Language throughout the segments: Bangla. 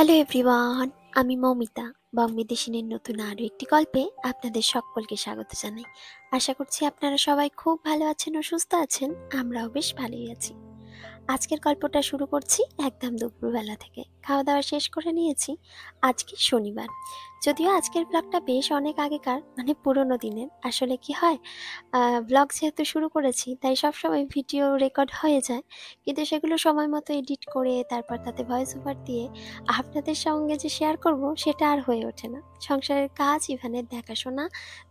হ্যালো এভরিওয়ান, আমি মৌমিতা। বং বিদেশিনীর নতুন আরও একটি গল্পে আপনাদের সকলকে স্বাগত জানাই। আশা করছি আপনারা সবাই খুব ভালো আছেন ও সুস্থ আছেন। আমরাও বেশ ভালোই আছি। আজকের গল্পটা শুরু করছি একদম দুপুরবেলা থেকে। খাওয়া দাওয়া শেষ করে নিয়েছি। আজকে শনিবার, যদিও আজকের ব্লগটা বেশ অনেক আগেকার, মানে পুরোনো দিনের। আসলে কি হয়, ব্লগ যেহেতু শুরু করেছি তাই সবসময় ভিডিও রেকর্ড হয়ে যায়, কিন্তু সেগুলো সময় মতো এডিট করে তারপর তাতে ভয়েস ওভার দিয়ে আপনাদের সঙ্গে যে শেয়ার করব সেটা আর হয়ে ওঠে না। সংসারের কাজ, ইভানের দেখাশোনা,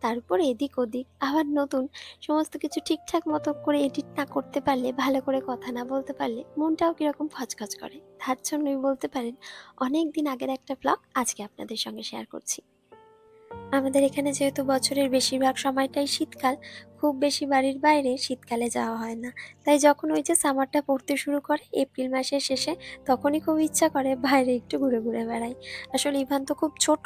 তার উপর এদিক ওদিক আবার নতুন, সমস্ত কিছু ঠিকঠাক মতো করে এডিট না করতে পারলে, ভালো করে কথা না বলতে পারলে মনটাও কীরকম খচখচ করে। তার জন্যই বলতে পারেন অনেক দিন আগের একটা ব্লগ আজকে আপনাদের সঙ্গে শেয়ার করছি। আমাদের এখানে যেহেতু বছরের বেশিরভাগ সময়টাই শীতকাল, খুব বেশি বাড়ির বাইরে শীতকালে যাওয়া হয় না। তাই যখন ওই যে সামারটা পড়তে শুরু করে এপ্রিল মাসের শেষে, তখনই খুব ইচ্ছা করে বাইরে একটু ঘুরে ঘুরে বেড়াই। আসলে ইভান তো খুব ছোট,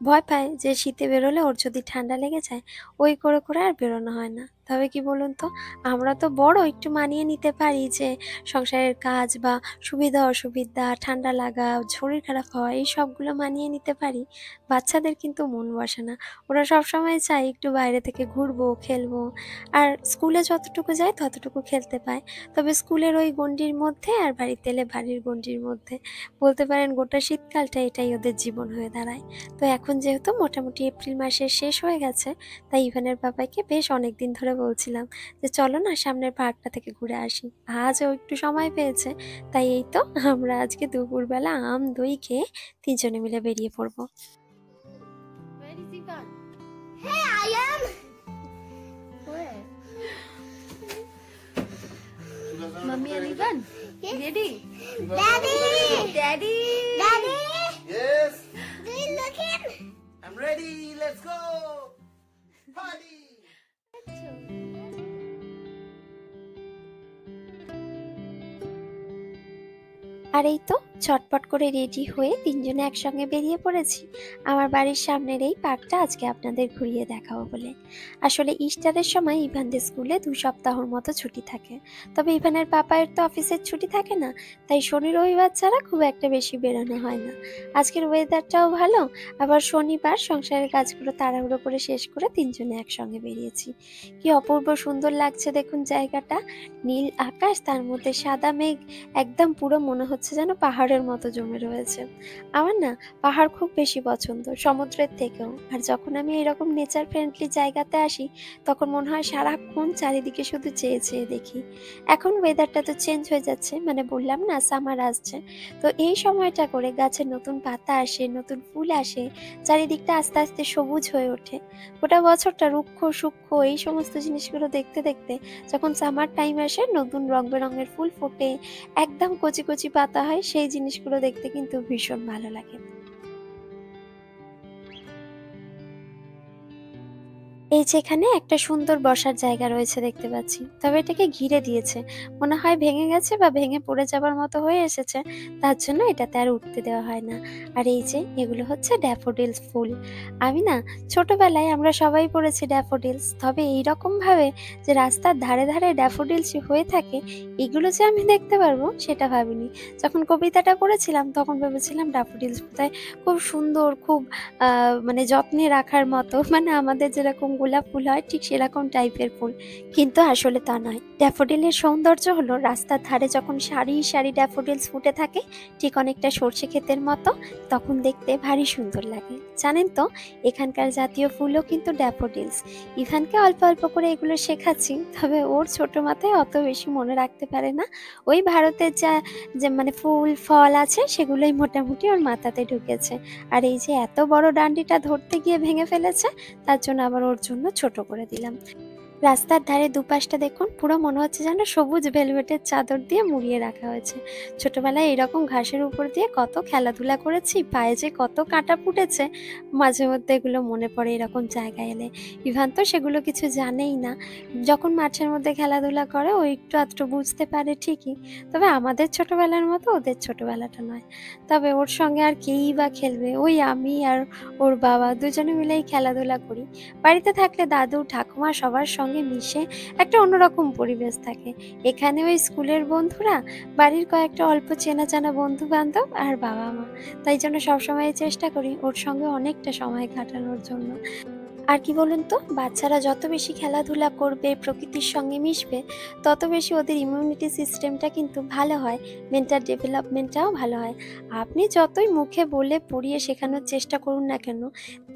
ভয় পায় যে শীতে বেরোলে ওর যদি ঠান্ডা লেগে যায়। ওই করে করে আর বেরোনো হয় না। তবে কি বলুন তো, আমরা তো বড়, একটু মানিয়ে নিতে পারি যে সংসারের কাজ বা সুবিধা অসুবিধা, ঠান্ডা লাগা, শরীর খারাপ হওয়া, এই সবগুলো মানিয়ে নিতে পারি। বাচ্চাদের কিন্তু মন বসে না। ওরা সবসময় চায় একটু বাইরে থেকে ঘুরবো, খেলবো। আর স্কুলে যতটুকু যায় ততটুকু খেলতে পায়। তবে স্কুলের ওই গণ্ডির মধ্যে আর বাড়িতে এলে বাড়ির গণ্ডির মধ্যে, বলতে পারেন গোটা শীতকালটা এটাই ওদের জীবন হয়ে দাঁড়ায়। তো এখন যেহেতু মোটামুটি এপ্রিল মাসের শেষ হয়ে গেছে, তাই ইভানের বাবাকে বেশ অনেক দিন ধরে বলছিলাম যে চলো না সামনের পার্কটা থেকে ঘুরে আসি। আজও একটু সময় পেয়েছে, তাই এই তো আমরা আজকে দুপুরবেলা আম দই খেয়ে তিনজনে মিলে বেরিয়ে পড়বো। Where is Ivan? Hey, I am. Where? Mummy and Ivan? Yes. Ready? Daddy! Daddy! Daddy! Yes, Do you look in? I'm ready. Let's go. Party. আর এই তো চটপট করে রেডি হয়ে তিনজনে একসঙ্গে বেরিয়ে পড়েছি আমার বাড়ির সামনের এই পার্কটা আজকে আপনাদের ঘুরিয়ে দেখাবো বলে। আসলে ইস্টারের সময় ইভানদের স্কুলে 2 সপ্তাহর মতো ছুটি থাকে। তবে ইভানের পাপায়ের তো অফিসের ছুটি থাকে না, তাই শনি রবিবার ছাড়া খুব একটা বেশি বেরোনো হয় না। আজকের ওয়েদারটাও ভালো, আবার শনিবার সংসারের কাজগুলো তাড়াহুড়ো করে শেষ করে তিনজনে একসঙ্গে বেরিয়েছি। কি অপূর্ব সুন্দর লাগছে দেখুন জায়গাটা। নীল আকাশ, তার মধ্যে সাদা মেঘ, একদম পুরো মনে হচ্ছে যেন পাহাড়ের মতো জমে রয়েছে। আমার না পাহাড় খুব বেশি পছন্দ, সমুদ্রের থেকেও। আর যখন আমি এরকম নেচার ফ্রেন্ডলি জায়গাতে আসি, তখন মনে হয় সারাক্ষণ চারিদিকে শুধু চেয়ে চেয়ে দেখি। এখন ওয়েদারটা তো চেঞ্জ হয়ে যাচ্ছে, মানে বললাম না সামার আসছে, তো এই সময়টা করে গাছের নতুন পাতা আসে, নতুন ফুল আসে, চারিদিকটা আস্তে আস্তে সবুজ হয়ে ওঠে। গোটা বছরটা রুক্ষ সূক্ষ্ম এই সমস্ত জিনিসগুলো দেখতে দেখতে যখন সামার টাইম আসে, নতুন রং বেরঙের ফুল ফোটে, একদম কচি কচি পাতা হয়, সেই জিনিসগুলো দেখতে কিন্তু ভীষণ ভালো লাগে। এই যে এখানে একটা সুন্দর বসার জায়গা রয়েছে দেখতে পাচ্ছি, তবে এটাকে ঘিরে দিয়েছে। মনে হয় ভেঙে গেছে বা ভেঙে পড়ে যাবার মতো হয়ে এসেছে, তার জন্য এটাতে আর উঠতে দেওয়া হয় না। আর এই যে এগুলো হচ্ছে ড্যাফোডিলস ফুল। আমি না ছোটবেলায় আমরা সবাই পড়েছি ড্যাফোডিলস, তবে এইরকম ভাবে যে রাস্তার ধারে ধারে ড্যাফোডিলস হয়ে থাকে, এগুলো যে আমি দেখতে পারবো সেটা ভাবিনি। যখন কবিতাটা পড়েছিলাম তখন ভেবেছিলাম ড্যাফোডিলস বোধহয় খুব সুন্দর, খুব মানে যত্নে রাখার মতো, মানে আমাদের যেরকম গোলাপ ফুল হয় ঠিক সেরকম টাইপের ফুল। কিন্তু আসলে তা নয়। ড্যাফোডিলের সৌন্দর্য হলো রাস্তার ধারে যখন সারি সারি ড্যাফোডিলস ফুটে থাকে, ঠিক অনেকটা সর্ষে ক্ষেতের মতো, তখন দেখতে ভারী সুন্দর লাগে। জানেন তো, এখানকার জাতীয় ফুলও কিন্তু ড্যাফোডিলস। ইভানকে অল্প অল্প করে এগুলো শেখাচ্ছি, তবে ওর ছোট মাথায় অত বেশি মনে রাখতে পারে না। ওই ভারতের যা যে মানে ফুল ফল আছে সেগুলোই মোটামুটি ওর মাথাতে ঢুকেছে। আর এই যে এত বড় ডান্ডিটা ধরতে গিয়ে ভেঙে ফেলেছে, তার জন্য আবার ওর জন্য ছোট করে দিলাম। রাস্তার ধারে দুপাশটা দেখুন, পুরো মনে হচ্ছে যেন সবুজ ভেলভেটের চাদর দিয়ে মুড়িয়ে রাখা হয়েছে। ছোটবেলায় এরকম ঘাসের উপর দিয়ে কত খেলাধুলা করেছি, পায়ে যে কত কাঁটা ফুটেছে, মাঝে মধ্যে এগুলো মনে পড়ে এরকম জায়গায় এলে। ইভান তো সেগুলো কিছু জানেই না। যখন মাঠের মধ্যে খেলাধুলা করে ও একটু আধটু বুঝতে পারে ঠিকই, তবে আমাদের ছোটবেলার মতো ওদের ছোটবেলাটা নয়। তবে ওর সঙ্গে আর কেই বা খেলবে, ওই আমি আর ওর বাবা দুজনে মিলেই খেলাধুলা করি। বাড়িতে থাকলে দাদু ঠাকুমা সবার সঙ্গে সঙ্গে মিশে একটা অন্যরকম পরিবেশ থাকে। এখানে ওই স্কুলের বন্ধুরা, বাড়ির কয়েকটা অল্প চেনা জানা বন্ধু বান্ধব আর বাবা মা। তাই জন্য সবসময় চেষ্টা করি ওর সঙ্গে অনেকটা সময় কাটানোর জন্য। আর কি বলুন তো, বাচ্চারা যত বেশি খেলাধুলা করবে, প্রকৃতির সঙ্গে মিশবে, তত বেশি ওদের ইমিউনিটি সিস্টেমটা কিন্তু ভালো হয়, মেন্টাল ডেভেলপমেন্টটাও ভালো হয়। আপনি যতই মুখে বলে পড়িয়ে শেখানোর চেষ্টা করুন না কেন,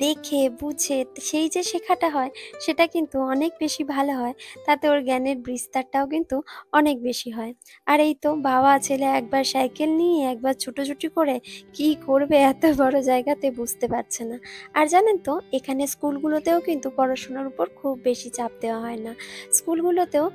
দেখে বুঝে সেই যে শেখাটা হয় সেটা কিন্তু অনেক বেশি ভালো হয়। তাতে ওর জ্ঞানের বিস্তারটাও কিন্তু অনেক বেশি হয়। আর এই তো বাবা ছেলে একবার সাইকেল নিয়ে একবার ছুটোছুটি করে কি করবে এত বড় জায়গাতে বুঝতে পারছে না। আর জানেন তো, এখানে স্কুলগুলোতেও কিন্তু পড়াশোনার উপর খুব বেশি চাপ দেওয়া হয় না। স্কুলগুলোতেও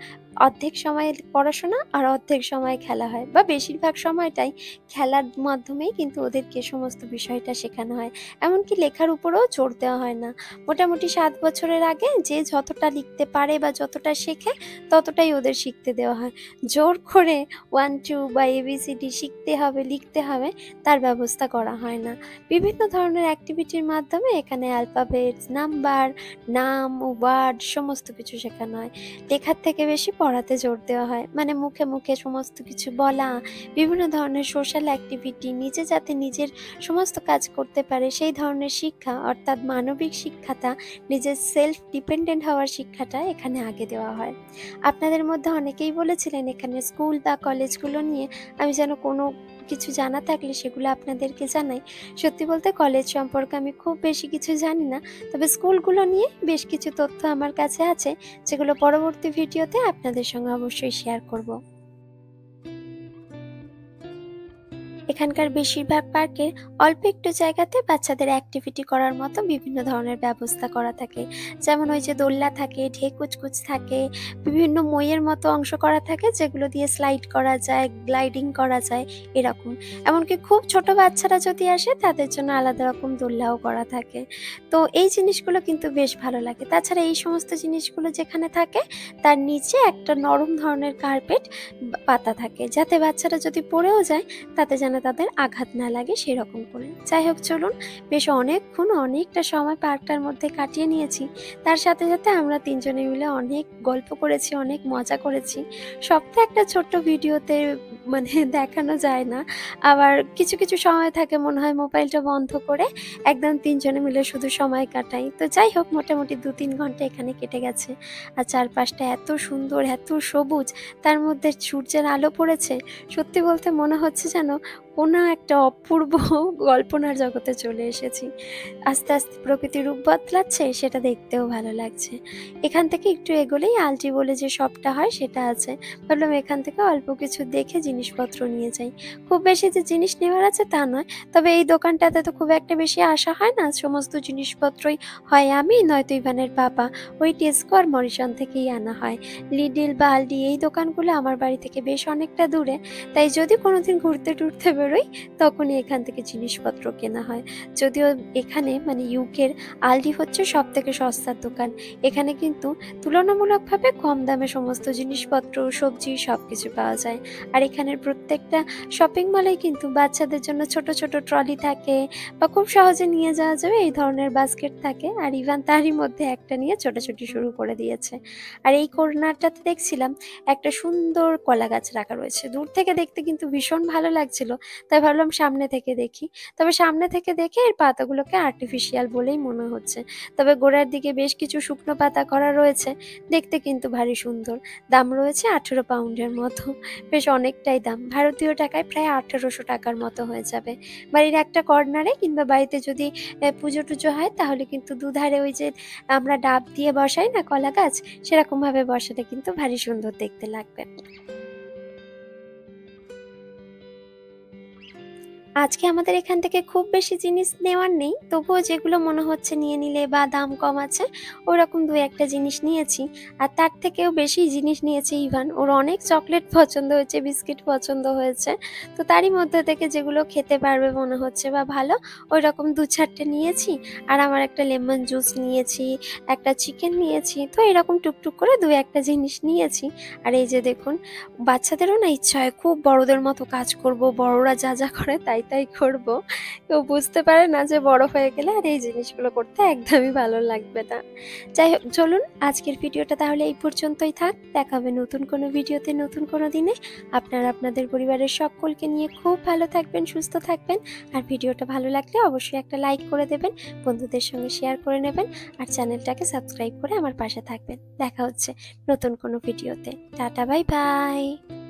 অর্ধেক সময় পড়াশোনা আর অর্ধেক সময় খেলা হয়, বা বেশিরভাগ সময়টাই খেলার মাধ্যমেই কিন্তু ওদেরকে সমস্ত বিষয়টা শেখানো হয়। এমনকি লেখার উপরেও জোর দেওয়া হয় না। মোটামুটি 7 বছরের আগে যে যতটা লিখতে পারে বা যতটা শেখে ততটাই ওদের শিখতে দেওয়া হয়। জোর করে 1 2 বা ABCD শিখতে হবে, লিখতে হবে, তার ব্যবস্থা করা হয় না। বিভিন্ন ধরনের অ্যাক্টিভিটির মাধ্যমে এখানে অ্যালফাবেটস, নাম্বার, নাম, ওয়ার্ড সমস্ত কিছু শেখানো হয়। লেখার থেকে বেশি পড়াতে জোর দেওয়া হয়। মানে মুখে মুখে সমস্ত কিছু বলা, বিভিন্ন ধরনের সোশ্যাল অ্যাক্টিভিটি, নিজে যাতে নিজের সমস্ত কাজ করতে পারে সেই ধরনের শিক্ষা, অর্থাৎ মানবিক শিক্ষাটা, নিজের সেলফ ডিপেন্ডেন্ট হওয়ার শিক্ষাটা এখানে আগে দেওয়া হয়। আপনাদের মধ্যে অনেকেই বলেছিলেন এখানে স্কুল বা কলেজগুলো নিয়ে আমি যেন কোনো কিছু জানা থাকলে সেগুলো আপনাদেরকে জানাই। সত্যি বলতে কলেজ সম্পর্কে আমি খুব বেশি কিছু জানি না, তবে স্কুলগুলো নিয়ে বেশ কিছু তথ্য আমার কাছে আছে, যেগুলো পরবর্তী ভিডিওতে আপনাদের সঙ্গে অবশ্যই শেয়ার করব। এখানকার বেশিরভাগ পার্কে অল্প একটু জায়গাতে বাচ্চাদের অ্যাক্টিভিটি করার মতো বিভিন্ন ধরনের ব্যবস্থা করা থাকে। যেমন ওই যে দোলনা থাকে, ঢেকুচকুচ থাকে, বিভিন্ন মইয়ের মতো অংশ করা থাকে যেগুলো দিয়ে স্লাইড করা যায়, গ্লাইডিং করা যায়, এরকম। এমনকি খুব ছোট বাচ্চারা যদি আসে তাদের জন্য আলাদা রকম দোলনাও করা থাকে। তো এই জিনিসগুলো কিন্তু বেশ ভালো লাগে। তাছাড়া এই সমস্ত জিনিসগুলো যেখানে থাকে তার নিচে একটা নরম ধরনের কার্পেট পাতা থাকে, যাতে বাচ্চারা যদি পড়েও যায় তাতে যেন তাদের আঘাত না লাগে সেরকম করে। যাই হোক, চলুন, বেশ অনেকক্ষণ অনেকটা সময় পার্কটার মধ্যে কাটিয়ে নিয়েছি। তার সাথে সাথে আমরা তিনজনে মিলে অনেক গল্প করেছি, অনেক মজা করেছি। সব তো একটা ছোট্ট ভিডিওতে মানে দেখানো যায় না। আবার কিছু কিছু সময় থাকে মনে হয় মোবাইলটা বন্ধ করে একদম তিনজনে মিলে শুধু সময় কাটাই। তো যাই হোক, মোটামুটি 2-3 ঘন্টা এখানে কেটে গেছে। আর চারপাশটা এত সুন্দর, এত সবুজ, তার মধ্যে সূর্যের আলো পড়েছে। সত্যি বলতে মনে হচ্ছে যেন কোনো একটা অপূর্ব কল্পনার জগতে চলে এসেছি। আস্তে আস্তে প্রকৃতির রূপ বদলাচ্ছে, সেটা দেখতেও ভালো লাগছে। এখান থেকে একটু এগোলেই আলটি বলে যে শপটা হয় সেটা আছে। ভাবলাম এখান থেকে অল্প কিছু দেখে জিনিসপত্র নিয়ে যাই। খুব বেশি যে জিনিস নেওয়ার আছে তা নয়, তবে এই দোকানটাতে তো খুব একটা বেশি আসা হয় না। সমস্ত জিনিসপত্রই হয় আমি নয়তো ইভানের বাবা ওই টেস্কো আর মরিসন থেকেই আনা হয়। লিডল বা আলডি এই দোকানগুলো আমার বাড়ি থেকে বেশ অনেকটা দূরে, তাই যদি কোনোদিন ঘুরতে টুরতে বেরোই তখনই এখান থেকে জিনিসপত্র কেনা হয়। যদিও এখানে মানে ইউকের আলডি হচ্ছে সব থেকে সস্তার দোকান। এখানে কিন্তু তুলনামূলকভাবে কম দামে সমস্ত জিনিসপত্র, সবজি সব কিছু পাওয়া যায়। আর এখানের প্রত্যেকটা শপিং মলেই কিন্তু বাচ্চাদের জন্য ছোট ছোট ট্রলি থাকে, বা খুব সহজে নিয়ে যাওয়া যাবে এই ধরনের বাস্কেট থাকে। আর ইভান তারই মধ্যে একটা নিয়ে ছোটাছুটি শুরু করে দিয়েছে। আর এই কর্নারটাতে দেখছিলাম একটা সুন্দর কলা গাছ রাখা রয়েছে। দূর থেকে দেখতে কিন্তু ভীষণ ভালো লাগছিল, তাই ভাবলাম সামনে থেকে দেখি। তবে সামনে থেকে দেখে এর পাতাগুলোকে আর্টিফিশিয়াল বলেই মনে হচ্ছে। তবে গোড়ার দিকে বেশ কিছু শুকনো পাতা করা রয়েছে, দেখতে কিন্তু ভারী সুন্দর। দাম রয়েছে 18 পাউন্ডের মতো, বেশ অনেকটাই দাম। ভারতীয় টাকায় প্রায় 1800 টাকার মতো হয়ে যাবে। বাড়ির একটা কর্নারে কিংবা বাড়িতে যদি পুজো টুজো হয় তাহলে কিন্তু দুধারে ওই যে আমরা ডাব দিয়ে বসাই না কলা গাছ, সেরকম ভাবে বসালে কিন্তু ভারী সুন্দর দেখতে লাগবে। আজকে আমাদের এখান থেকে খুব বেশি জিনিস নেওয়ার নেই, তবুও যেগুলো মনে হচ্ছে নিয়ে নিলে বা দাম কম আছে ওরকম 2-1টা জিনিস নিয়েছি। আর তার থেকেও বেশি জিনিস নিয়েছে ইভান। ওর অনেক চকলেট পছন্দ হয়েছে, বিস্কিট পছন্দ হয়েছে। তো তারই মধ্যে থেকে যেগুলো খেতে পারবে মনে হচ্ছে বা ভালো, ওই রকম 2-4টে নিয়েছি। আর আমার একটা লেমন জুস নিয়েছি, একটা চিকেন নিয়েছি। তো এরকম টুকটুক করে 2-1টা জিনিস নিয়েছি। আর এই যে দেখুন, বাচ্চাদেরও না ইচ্ছা হয় খুব বড়দের মতো কাজ করব, বড়রা যা যা করে তাই তাই করব। কেউ বুঝতে পারে না যে বড় হয়ে গেলে আর এই জিনিসগুলো করতে একদমই ভালো লাগবে না। যাই হোক, চলুন আজকের ভিডিওটা তাহলে এই পর্যন্তই থাক। দেখা হবে নতুন কোনো ভিডিওতে নতুন কোনো দিনে। আপনারা আপনাদের পরিবারের সকলকে নিয়ে খুব ভালো থাকবেন, সুস্থ থাকবেন। আর ভিডিওটা ভালো লাগলে অবশ্যই একটা লাইক করে দেবেন, বন্ধুদের সঙ্গে শেয়ার করে নেবেন, আর চ্যানেলটাকে সাবস্ক্রাইব করে আমার পাশে থাকবেন। দেখা হচ্ছে নতুন কোনো ভিডিওতে। Tata, bye bye.